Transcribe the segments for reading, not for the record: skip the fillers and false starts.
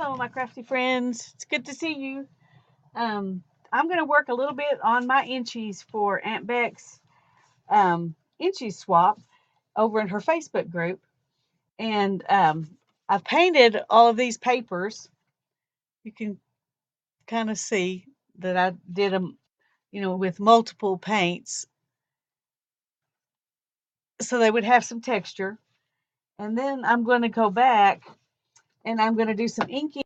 Hello, my crafty friends. It's good to see you. I'm going to work a little bit on my Inchies for Aunt Beck's Inchies swap over in her Facebook group. And I've painted all of these papers. You can kind of see that I did them, with multiple paints so they would have some texture. And then I'm going to go back and I'm going to do some inking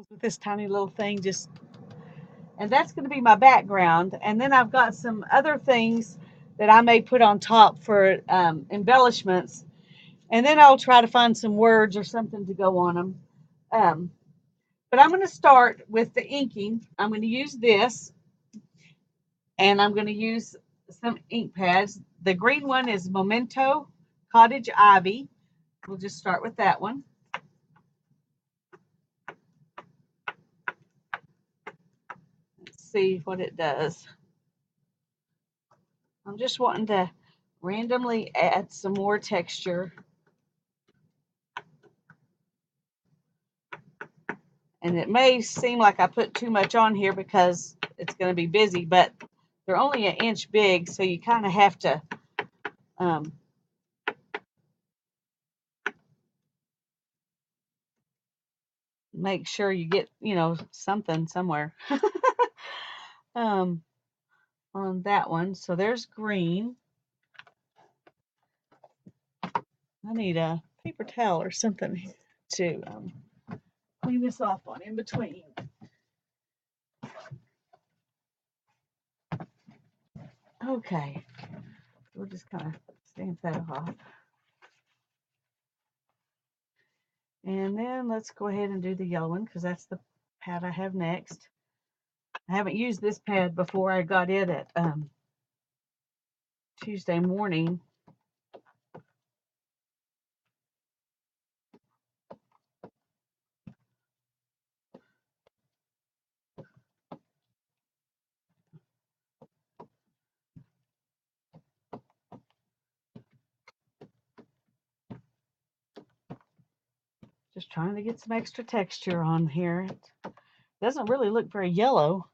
with this tiny little thing, and that's going to be my background. And then I've got some other things that I may put on top for embellishments. And then I'll try to find some words or something to go on them. Um, but I'm going to start with the inking. I'm going to use this, and I'm going to use some ink pads. The green one is Memento Cottage Ivy. We'll just start with that one. Let's see what it does. I'm just wanting to randomly add some more texture. And it may seem like I put too much on here because it's going to be busy, but they're only an inch big, so you kind of have to make sure you get, something somewhere on that one. So there's green. I need a paper towel or something to clean this off on in between. Okay, we'll just kind of stamp that off. And then let's go ahead and do the yellow one because that's the pad I have next. I haven't used this pad before. I got it at Tuesday morning. Just trying to get some extra texture on here. It doesn't really look very yellow,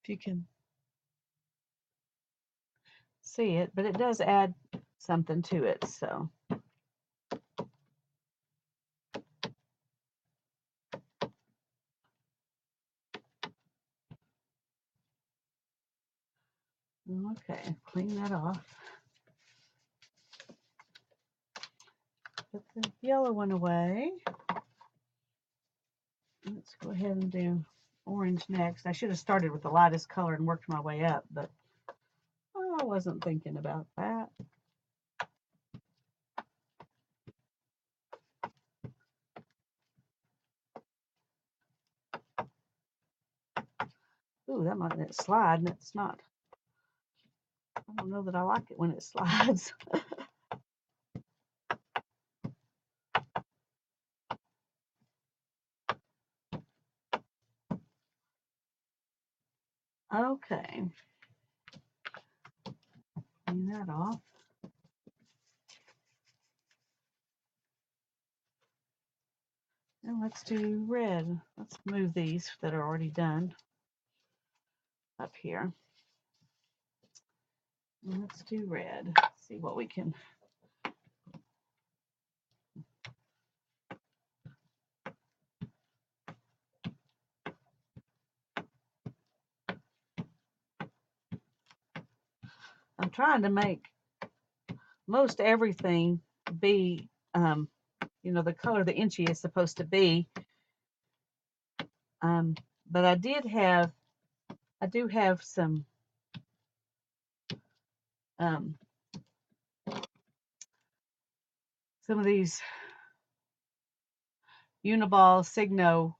if you can see it, but it does add something to it. So okay, clean that off. Put the yellow one away. Let's go ahead and do orange next. I should have started with the lightest color and worked my way up, but I wasn't thinking about that. Ooh, that might slide, and it's not. I don't know that I like it when it slides. Okay. Clean that off. And let's do red. Let's move these that are already done up here. And let's do red. See what we can. I'm trying to make most everything be, the color the Inchie is supposed to be. But I do have some of these Uniball Signo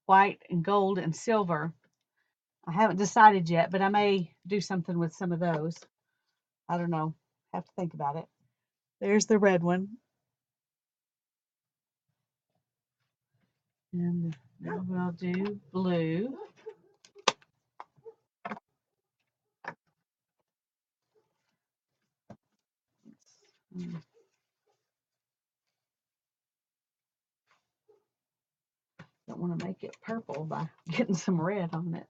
white and gold and silver. I haven't decided yet, but I may do something with some of those. I don't know. Have to think about it. There's the red one. And now we'll do blue. don't want to make it purple by getting some red on it.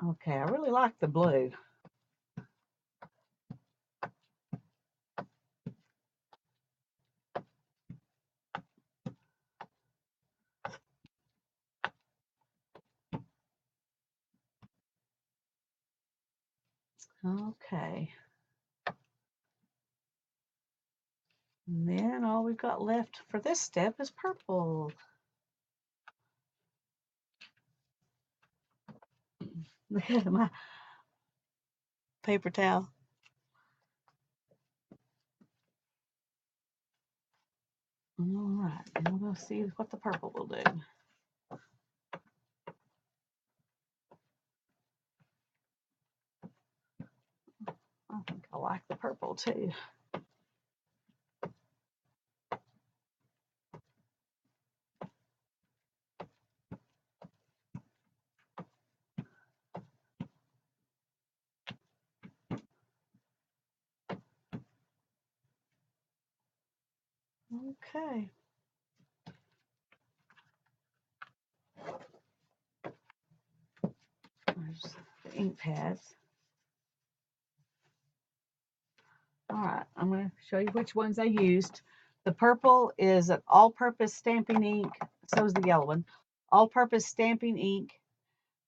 Okay, I really like the blue. Okay. And then all we've got left for this step is purple. Look at my paper towel. All right, and we'll see what the purple will do. I think I like the purple too. Okay. There's the ink pads. All right, I'm going to show you which ones I used. The purple is an all-purpose stamping ink. So is the yellow one. All-purpose stamping ink.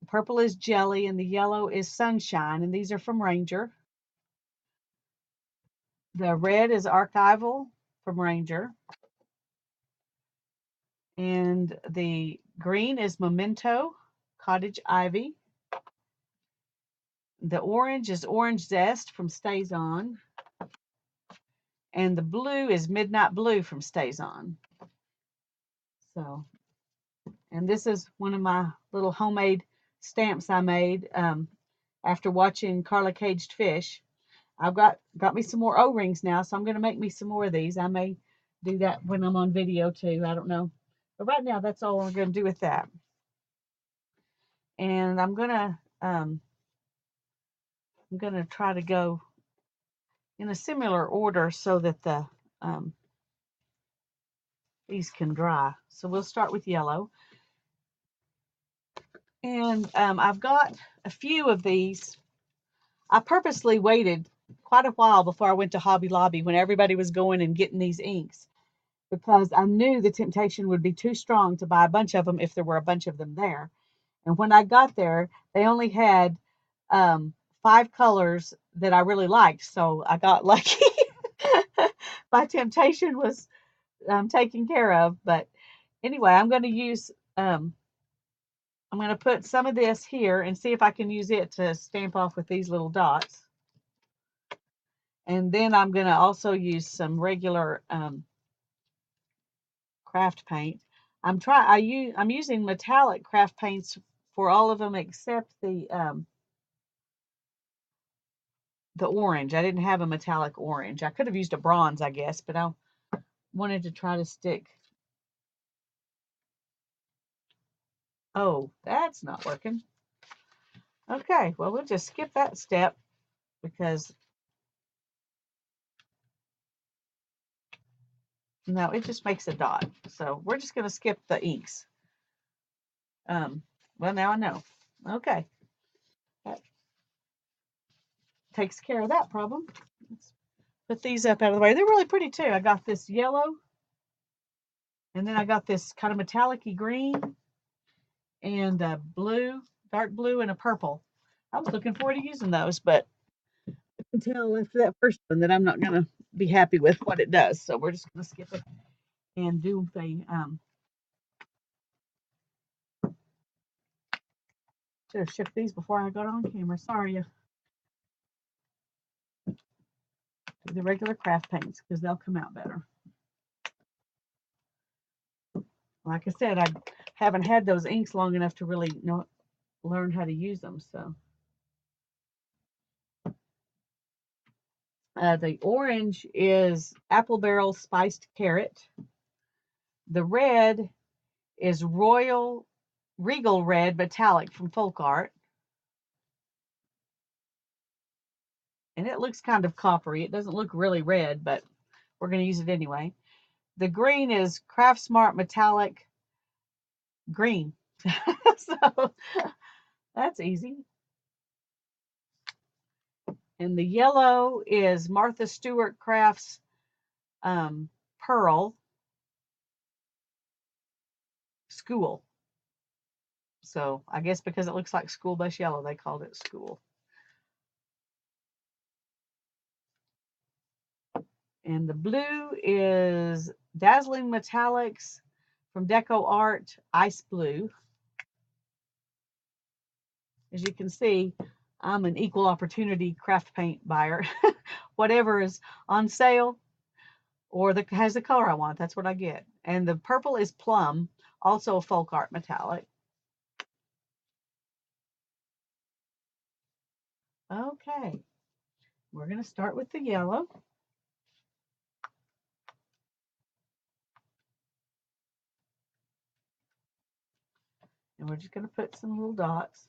The purple is Jelly and the yellow is Sunshine, and these are from Ranger. The red is Archival from Ranger. And the green is Memento, Cottage Ivy. The orange is Orange Zest from Stays On. And the blue is Midnight Blue from Stays On. So, and this is one of my little homemade stamps I made after watching Carla Caged Fish. I've got me some more O-rings now, so I'm going to make me some more of these. I may do that when I'm on video too. I don't know. But right now, that's all we're going to do with that. And I'm going to try to go in a similar order so that the these can dry. So we'll start with yellow. And I've got a few of these. I purposely waited quite a while before I went to Hobby Lobby when everybody was going and getting these inks, because I knew the temptation would be too strong to buy a bunch of them if there were a bunch of them there. And when I got there, they only had 5 colors that I really liked, so I got lucky. My temptation was taken care of. But anyway, I'm going to use, I'm going to put some of this here and see if I can use it to stamp off with these little dots. And then I'm going to also use some regular craft paint. I'm using metallic craft paints for all of them except the orange. I didn't have a metallic orange. I could have used a bronze, I guess, but I wanted to try to stick. Oh, that's not working. Okay, well, we'll just skip that step because no, it just makes a dot. So we're just going to skip the inks. Well, now I know. Okay. That takes care of that problem. Let's put these up out of the way. They're really pretty too. I got this yellow, and then I got this kind of metallic-y green, and a blue, dark blue, and a purple. I was looking forward to using those, but I can tell after that first one that I'm not going to be happy with what it does. So we're just going to skip it and do the should have shook these before I got on camera. Sorry. Do the regular craft paints because they'll come out better. Like I said, I haven't had those inks long enough to really learn how to use them. So the orange is Apple Barrel Spiced Carrot. The red is Royal Regal Red Metallic from Folk Art. And it looks kind of coppery. It doesn't look really red, but we're going to use it anyway. the green is Craft Smart Metallic Green. So that's easy. And the yellow is Martha Stewart Crafts Pearl School. So I guess because it looks like school bus yellow, they called it school. And the blue is Dazzling Metallics from Deco Art Ice Blue. As you can see, I'm an equal opportunity craft paint buyer. Whatever is on sale or has the color I want, that's what I get. And the purple is Plum, also a folk art metallic. Okay, we're going to start with the yellow. And we're just going to put some little dots.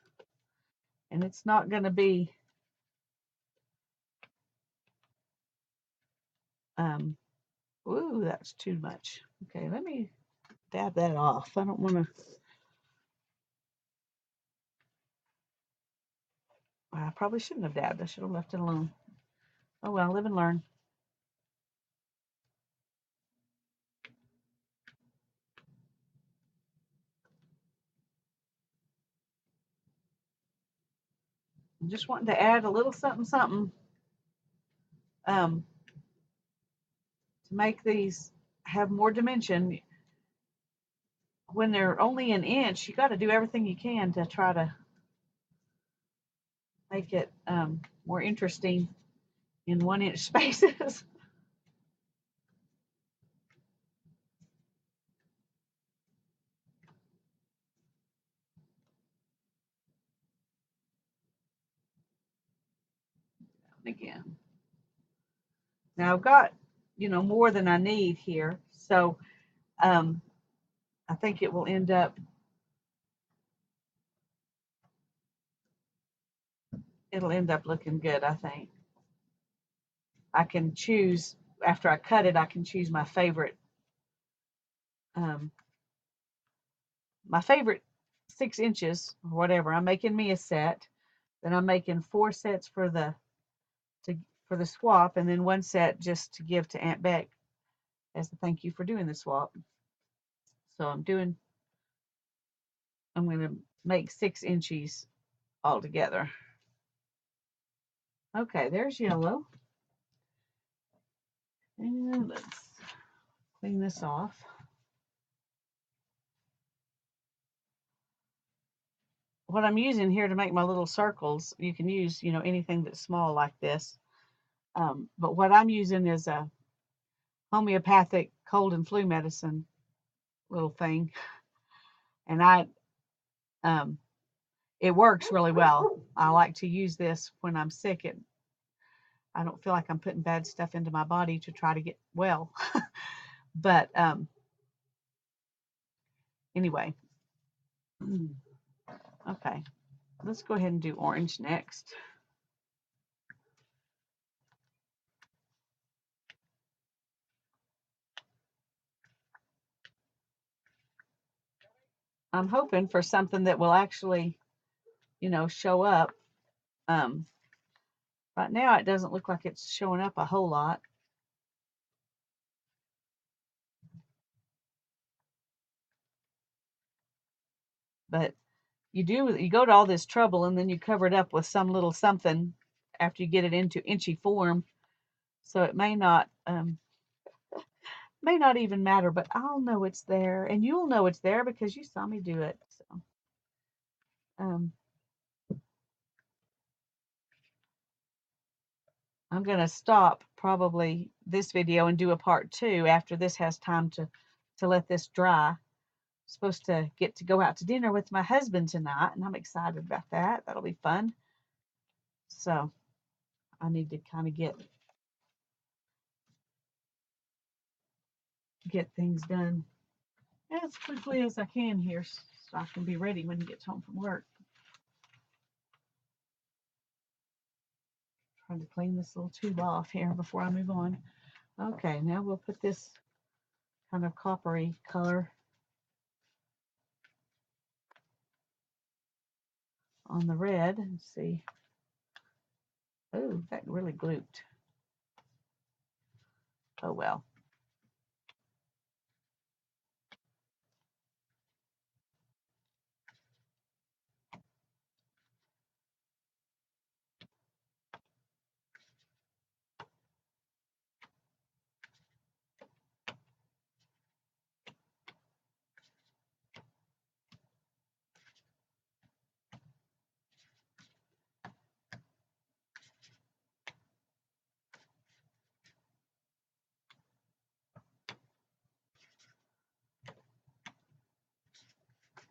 And it's not going to be ooh, that's too much. Okay, let me dab that off. I don't want to. I probably shouldn't have dabbed. I should have left it alone. Oh well, live and learn. I'm just wanting to add a little something, something to make these have more dimension. When they're only an inch, you got to do everything you can to try to make it more interesting in 1 inch spaces. Again. Now I've got, more than I need here. So I think it will end up, it'll end up looking good, I think. I can choose, after I cut it, I can choose my favorite um, 6 inches or whatever. I'm making me a set. Then I'm making 4 sets for the swap, and then 1 set just to give to Aunt Beck as a thank you for doing the swap. So I'm going to make 6 inches all together. Okay, there's yellow. And let's clean this off. What I'm using here to make my little circles, you can use, anything that's small like this. But what I'm using is a homeopathic cold and flu medicine little thing. And it works really well. I like to use this when I'm sick. I don't feel like I'm putting bad stuff into my body to try to get well. But anyway, okay, let's go ahead and do orange next. I'm hoping for something that will actually, show up. Right now, it doesn't look like it's showing up a whole lot. But you go to all this trouble and then you cover it up with some little something after you get it into inchy form. So it may not even matter, but I'll know it's there, and you'll know it's there because you saw me do it. So I'm gonna stop probably this video and do a part 2 after this has time to let this dry. I'm supposed to get to go out to dinner with my husband tonight, and I'm excited about that. That'll be fun. So I need to kind of get things done as quickly as I can here so I can be ready when he gets home from work. Trying to clean this little tube off here before I move on. Okay, now we'll put this kind of coppery color on the red. Let's see. Oh, that really glooped. Oh well.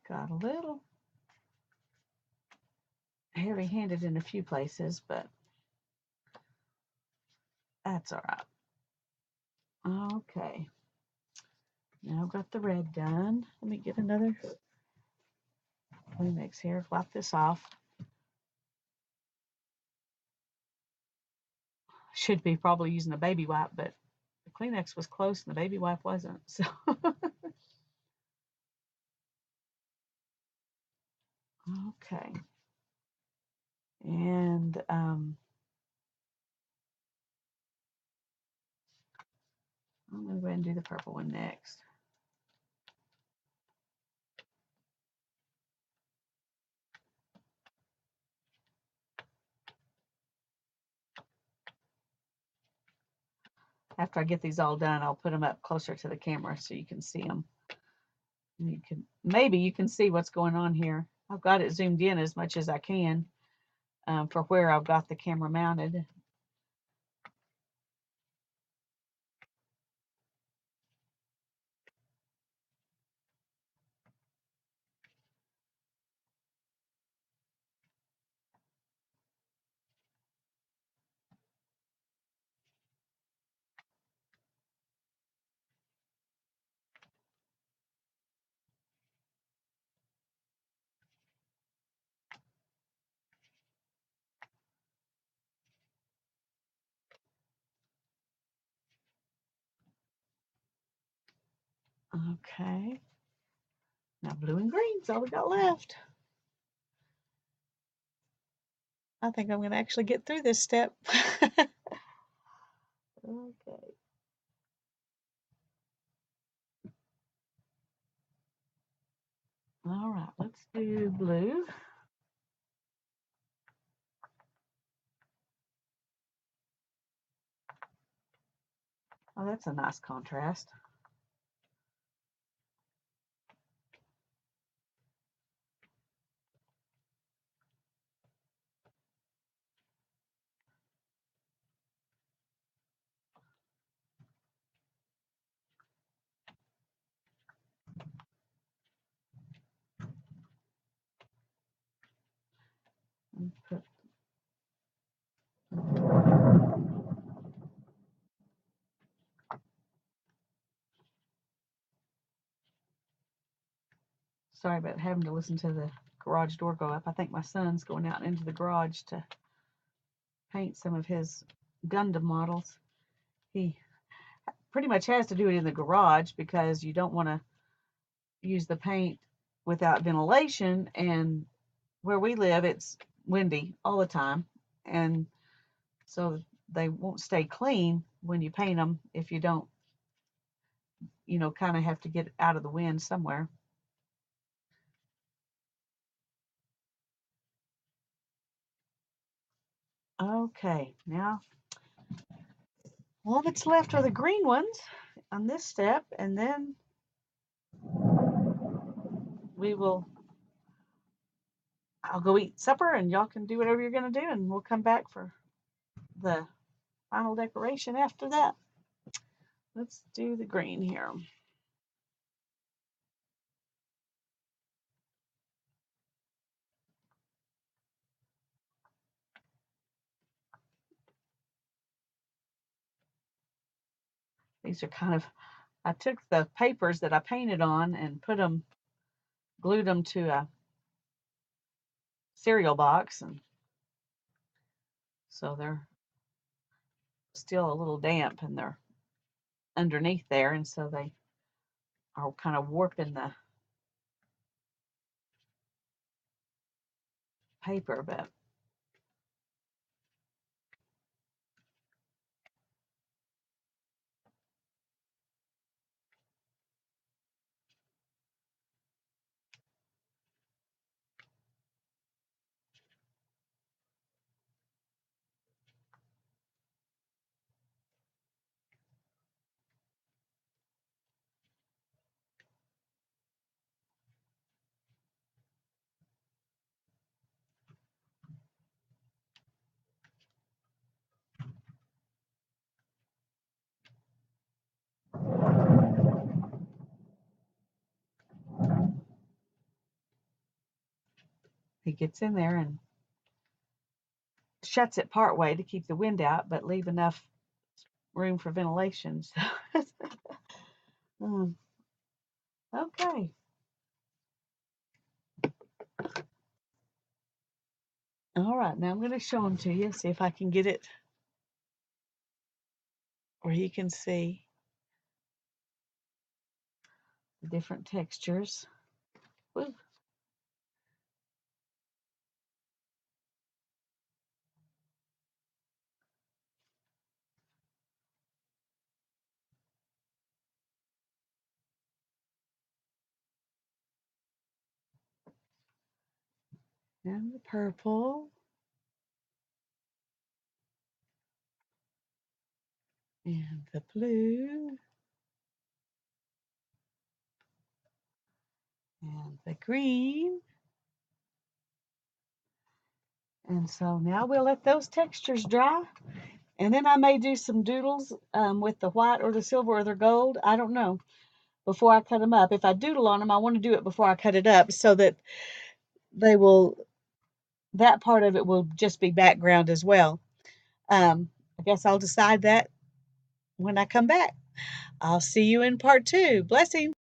Got a little heavy-handed in a few places, but that's all right. Okay. Now I've got the red done. Let me get another Kleenex here. Wipe this off. Should be probably using a baby wipe, but the Kleenex was close and the baby wipe wasn't. So okay. And I'm going to go ahead and do the purple one next. After I get these all done, I'll put them up closer to the camera so you can see them. And maybe you can see what's going on here. I've got it zoomed in as much as I can for where I've got the camera mounted. Okay. Now blue and green's all we got left. I think I'm going to actually get through this step. Okay. All right, let's do blue. Oh, that's a nice contrast. Sorry about having to listen to the garage door go up. I think my son's going out into the garage to paint some of his Gundam models. He pretty much has to do it in the garage because you don't want to use the paint without ventilation, and where we live it's windy all the time, and so they won't stay clean when you paint them if you don't, kind of have to get out of the wind somewhere. Okay, now all that's left are the green ones on this step, and then I'll go eat supper and y'all can do whatever you're going to do, and we'll come back for the final decoration after that. Let's do the green here. These are I took the papers that I painted on and glued them to a cereal box, and so they're still a little damp and they're underneath there, and so they are kind of warping the paper, but he gets in there and shuts it part way to keep the wind out, but leave enough room for ventilation. Okay. All right, now I'm going to show them to you, see if I can get it where you can see the different textures. Woo. And the purple. And the blue. And the green. And so now we'll let those textures dry. And then I may do some doodles with the white or the silver or the gold. I don't know. Before I cut them up. If I doodle on them, I want to do it before I cut it up so that they will, that part of it will just be background as well. I guess I'll decide that when I come back. I'll see you in part 2. Blessings.